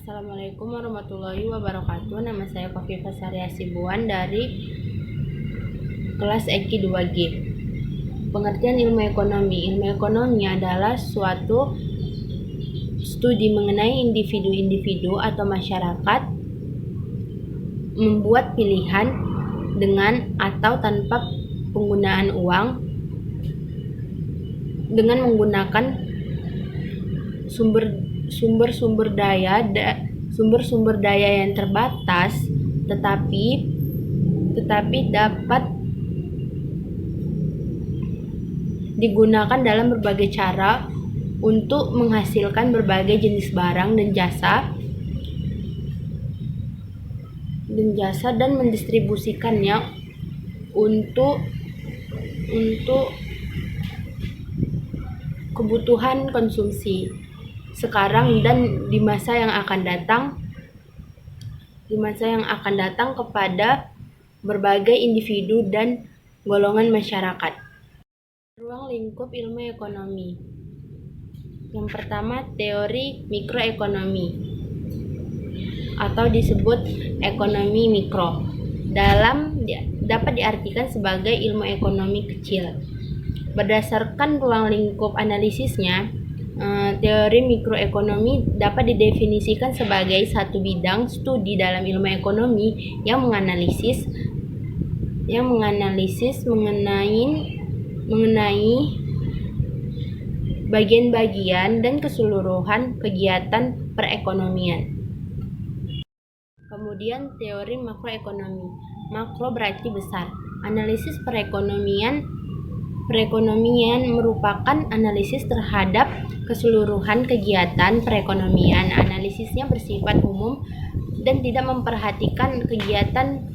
Assalamualaikum warahmatullahi wabarakatuh. Nama saya Kofifa Saria Sibuan dari kelas EKI 2G. Pengertian ilmu ekonomi. Ilmu ekonomi adalah suatu studi mengenai individu-individu atau masyarakat membuat pilihan dengan atau tanpa penggunaan uang dengan menggunakan sumber-sumber daya yang terbatas, tetapi dapat digunakan dalam berbagai cara untuk menghasilkan berbagai jenis barang dan jasa dan mendistribusikannya untuk kebutuhan konsumsi sekarang dan di masa yang akan datang kepada berbagai individu dan golongan masyarakat. Ruang lingkup ilmu ekonomi. Yang pertama, teori mikroekonomi atau disebut ekonomi mikro. Dapat diartikan sebagai ilmu ekonomi kecil. Berdasarkan ruang lingkup analisisnya, teori mikroekonomi dapat didefinisikan sebagai satu bidang studi dalam ilmu ekonomi yang menganalisis mengenai bagian-bagian dan keseluruhan kegiatan perekonomian. Kemudian teori makroekonomi. Makro berarti besar. Analisis perekonomian merupakan analisis terhadap keseluruhan kegiatan perekonomian. Analisisnya bersifat umum dan tidak memperhatikan kegiatan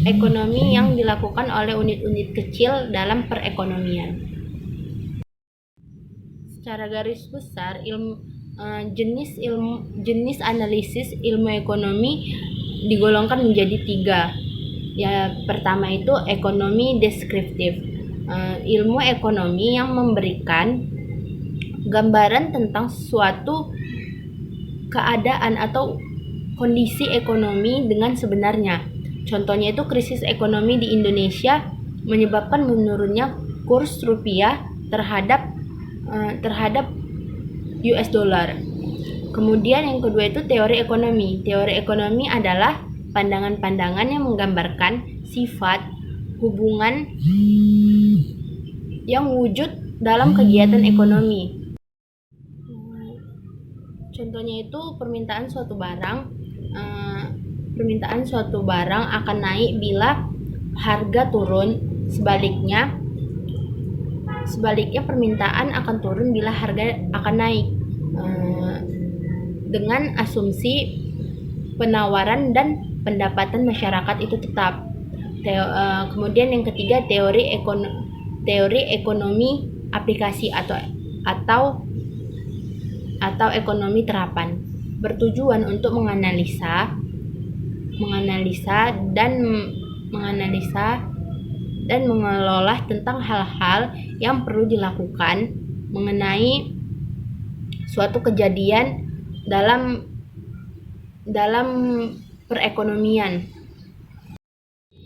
ekonomi yang dilakukan oleh unit-unit kecil dalam perekonomian. Secara garis besar, jenis analisis ilmu ekonomi digolongkan menjadi 3. Ya, pertama itu ekonomi deskriptif. Ilmu ekonomi yang memberikan gambaran tentang suatu keadaan atau kondisi ekonomi dengan sebenarnya. Contohnya itu krisis ekonomi di Indonesia menyebabkan menurunnya kurs rupiah terhadap US dollar. Kemudian yang kedua itu teori ekonomi. Teori ekonomi adalah pandangan-pandangan yang menggambarkan sifat hubungan yang wujud dalam kegiatan ekonomi. Contohnya itu permintaan suatu barang akan naik bila harga turun, sebaliknya permintaan akan turun bila harga akan naik, dengan asumsi penawaran dan pendapatan masyarakat itu tetap. Kemudian yang ketiga teori ekonomi aplikasi atau ekonomi terapan, bertujuan untuk menganalisa dan mengelola tentang hal-hal yang perlu dilakukan mengenai suatu kejadian dalam perekonomian.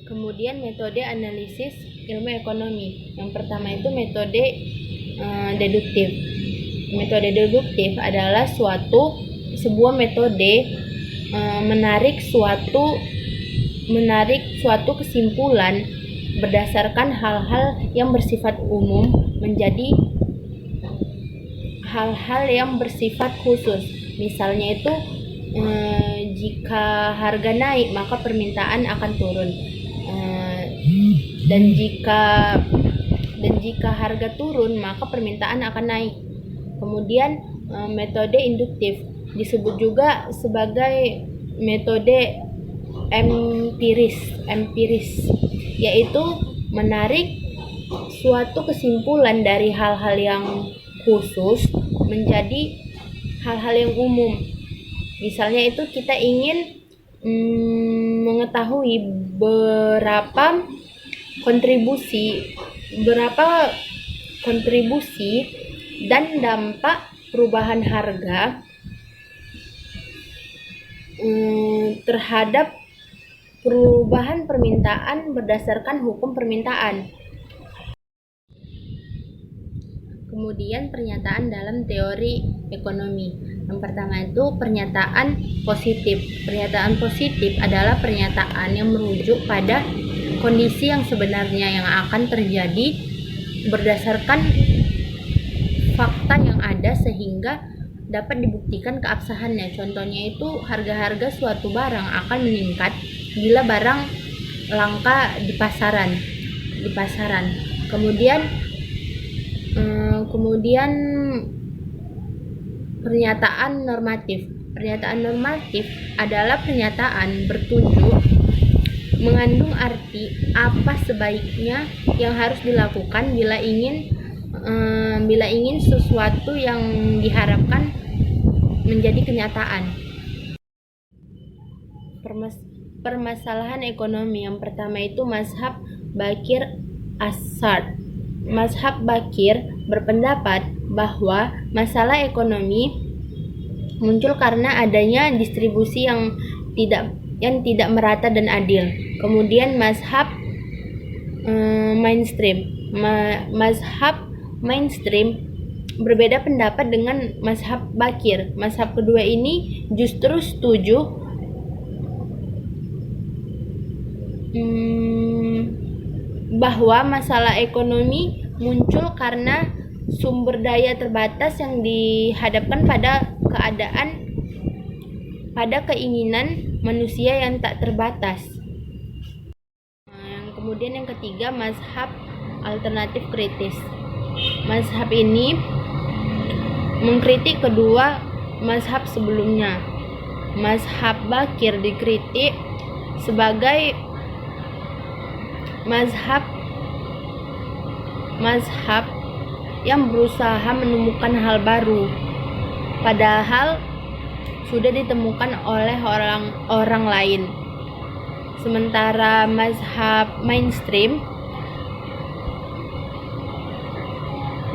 Kemudian metode analisis ilmu ekonomi. Yang pertama itu metode deduktif. Metode deduktif adalah sebuah metode menarik suatu kesimpulan berdasarkan hal-hal yang bersifat umum menjadi hal-hal yang bersifat khusus. Misalnya itu jika harga naik maka permintaan akan turun. Dan jika harga turun maka permintaan akan naik. Kemudian metode induktif disebut juga sebagai metode empiris, yaitu menarik suatu kesimpulan dari hal-hal yang khusus menjadi hal-hal yang umum. Misalnya itu kita ingin mengetahui berapa kontribusi dan dampak perubahan harga terhadap perubahan permintaan berdasarkan hukum permintaan. Kemudian pernyataan dalam teori ekonomi. Yang pertama itu pernyataan positif. Pernyataan positif adalah pernyataan yang merujuk pada kondisi yang sebenarnya yang akan terjadi berdasarkan fakta yang ada sehingga dapat dibuktikan keabsahannya. Contohnya itu harga-harga suatu barang akan meningkat bila barang langka di pasaran. Kemudian pernyataan normatif. Pernyataan normatif adalah pernyataan bertujuh mengandung arti apa sebaiknya yang harus dilakukan bila ingin sesuatu yang diharapkan menjadi kenyataan. Permasalahan ekonomi yang pertama itu mazhab Bakir Assad. Mazhab Bakir berpendapat bahwa masalah ekonomi muncul karena adanya distribusi yang tidak merata dan adil. Kemudian mazhab mainstream berbeda pendapat dengan mazhab Bakir. Mazhab kedua ini justru setuju bahwa masalah ekonomi muncul karena sumber daya terbatas yang dihadapkan pada keinginan manusia yang tak terbatas. Kemudian yang ketiga, mazhab alternatif kritis. Mazhab ini mengkritik kedua mazhab sebelumnya. Mazhab Bakir dikritik sebagai mazhab yang berusaha menemukan hal baru, padahal sudah ditemukan oleh orang lain. Sementara mazhab mainstream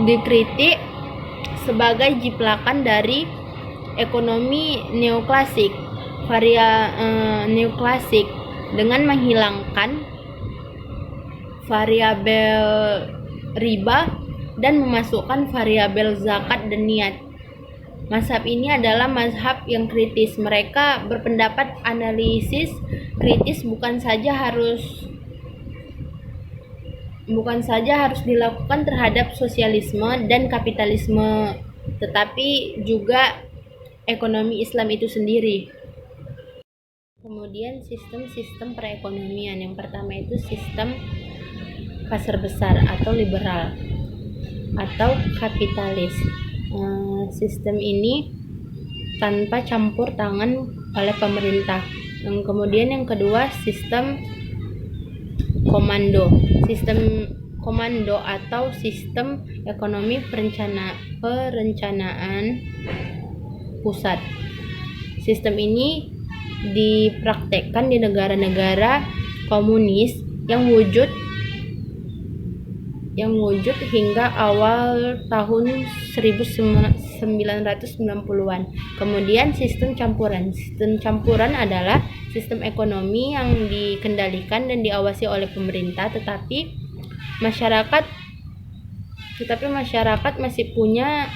dikritik sebagai jiplakan dari ekonomi neoklasik dengan menghilangkan variabel riba dan memasukkan variabel zakat dan niat. Mazhab ini adalah mazhab yang kritis. Mereka berpendapat analisis kritis bukan saja harus dilakukan terhadap sosialisme dan kapitalisme, tetapi juga ekonomi Islam itu sendiri. Kemudian sistem perekonomian. Yang pertama itu sistem pasar besar atau liberal atau kapitalis. Sistem ini tanpa campur tangan oleh pemerintah. Kemudian yang kedua, sistem komando. Sistem komando atau sistem ekonomi perencanaan pusat. Sistem ini dipraktekkan di negara-negara komunis yang wujud hingga awal tahun 1990-an. Kemudian sistem campuran. Sistem campuran adalah sistem ekonomi yang dikendalikan dan diawasi oleh pemerintah, tetapi masyarakat masih punya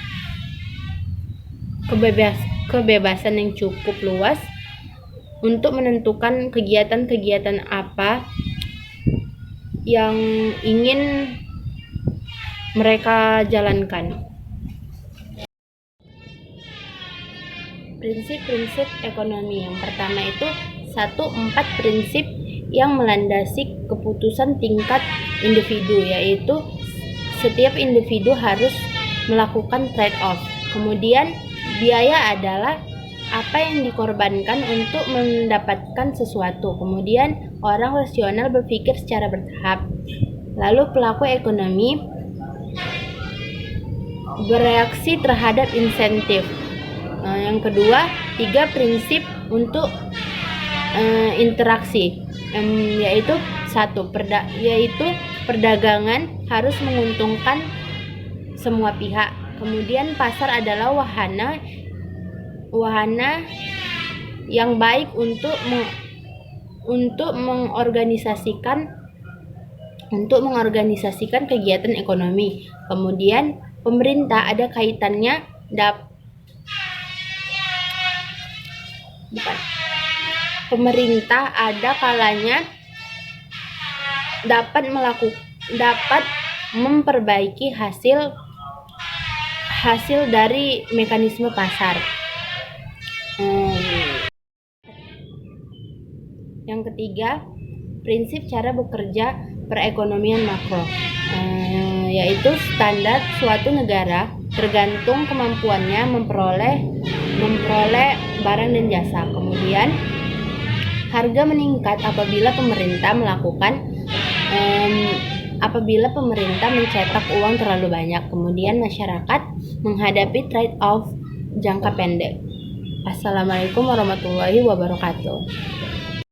kebebasan yang cukup luas untuk menentukan kegiatan-kegiatan apa yang ingin mereka jalankan. Prinsip-prinsip ekonomi. Yang pertama itu 4 prinsip yang melandasi keputusan tingkat individu, yaitu setiap individu harus melakukan trade-off. Kemudian biaya adalah apa yang dikorbankan untuk mendapatkan sesuatu. Kemudian orang rasional berpikir secara bertahap. Lalu pelaku ekonomi bereaksi terhadap insentif. Yang kedua, 3 prinsip untuk interaksi, yaitu perdagangan harus menguntungkan semua pihak. Kemudian pasar adalah wahana yang baik untuk mengorganisasikan kegiatan ekonomi. Kemudian pemerintah ada kaitannya pemerintah ada kalanya dapat memperbaiki hasil dari mekanisme pasar. Yang ketiga, prinsip cara bekerja perekonomian makro, yaitu standar suatu negara tergantung kemampuannya memperoleh barang dan jasa. Kemudian harga meningkat apabila pemerintah mencetak uang terlalu banyak. Kemudian masyarakat menghadapi trade-off jangka pendek. Assalamualaikum warahmatullahi wabarakatuh.